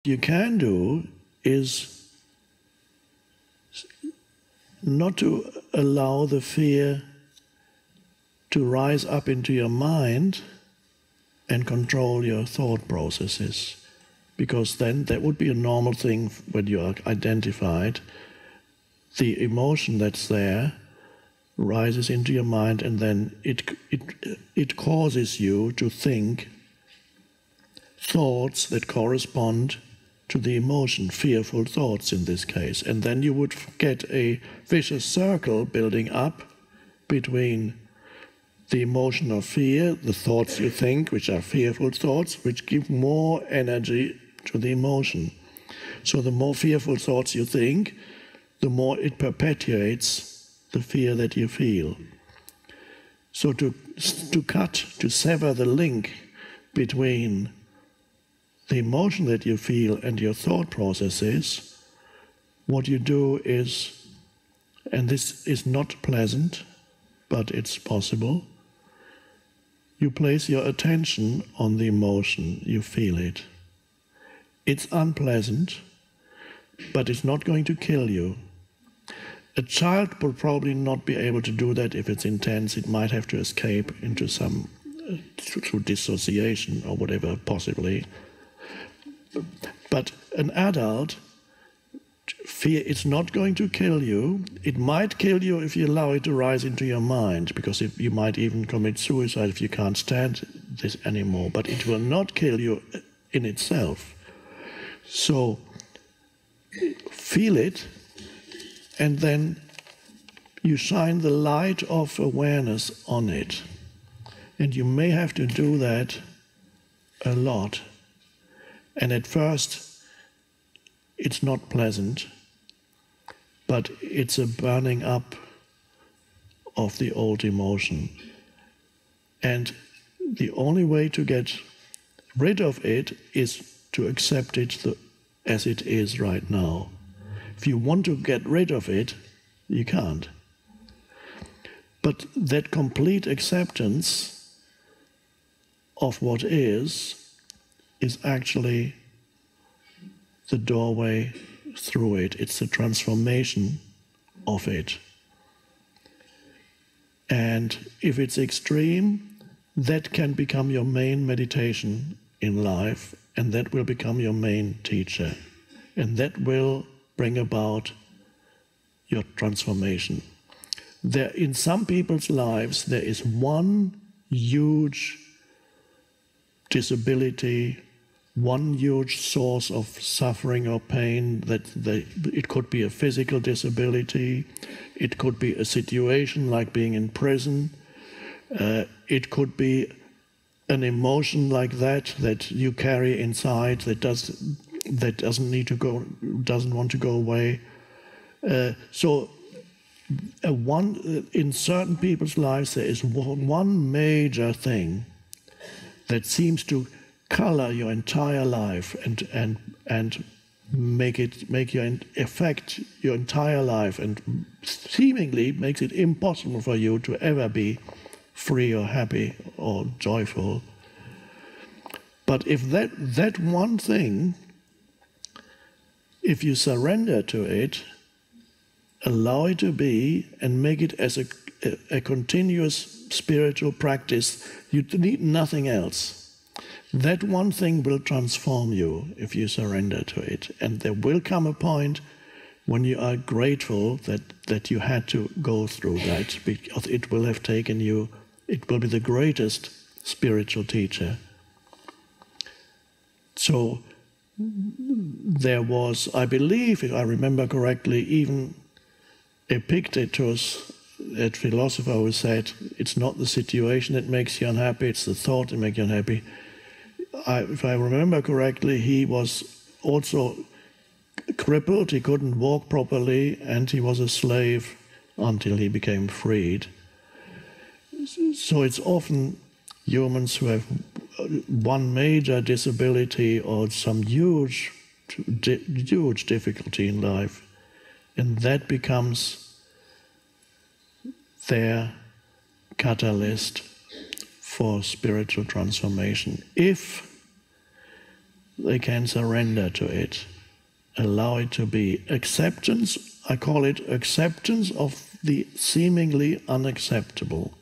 you can do is not to allow the fear to rise up into your mind and control your thought processes. Because then that would be a normal thing when you are identified. The emotion that's there rises into your mind, and then it causes you to think thoughts that correspond to the emotion, fearful thoughts in this case. And then you would get a vicious circle building up between the emotion of fear, the thoughts you think, which are fearful thoughts, which give more energy to the emotion. So the more fearful thoughts you think, the more it perpetuates the fear that you feel. So to sever the link between the emotion that you feel and your thought processes, what you do is, and this is not pleasant, but it's possible, you place your attention on the emotion, you feel it. It's unpleasant, but it's not going to kill you. A child will probably not be able to do that if it's intense. It might have to escape into some, through dissociation or whatever, possibly. But an adult, fear, it's not going to kill you. It might kill you if you allow it to rise into your mind, because you might even commit suicide if you can't stand this anymore. But it will not kill you in itself. So feel it, and then you shine the light of awareness on it. And you may have to do that a lot. And at first, it's not pleasant, but it's a burning up of the old emotion. And the only way to get rid of it is to accept it as it is right now. If you want to get rid of it, you can't. But that complete acceptance of what is actually the doorway through it. It's the transformation of it. And if it's extreme, that can become your main meditation in life, and that will become your main teacher. And that will bring about your transformation. In some people's lives, there is one huge disability, one huge source of suffering or pain. It could be a physical disability, it could be a situation like being in prison, it could be an emotion like that you carry inside that doesn't want to go away. In certain people's lives, there is one major thing that seems to color your entire life and affect your entire life, and seemingly makes it impossible for you to ever be free or happy or joyful. But if that one thing, if you surrender to it, allow it to be, and make it as a continuous spiritual practice, you need nothing else. That one thing will transform you if you surrender to it. And there will come a point when you are grateful that you had to go through that, because it will have taken you, it will be the greatest spiritual teacher. So there was, I believe, if I remember correctly, even Epictetus, that philosopher, who said, it's not the situation that makes you unhappy, it's the thought that makes you unhappy. If I remember correctly, he was also crippled, he couldn't walk properly, and he was a slave until he became freed. So it's often humans who have one major disability or some huge difficulty in life, and that becomes their catalyst for spiritual transformation. If they can surrender to it, allow it to be. Acceptance, I call it acceptance of the seemingly unacceptable.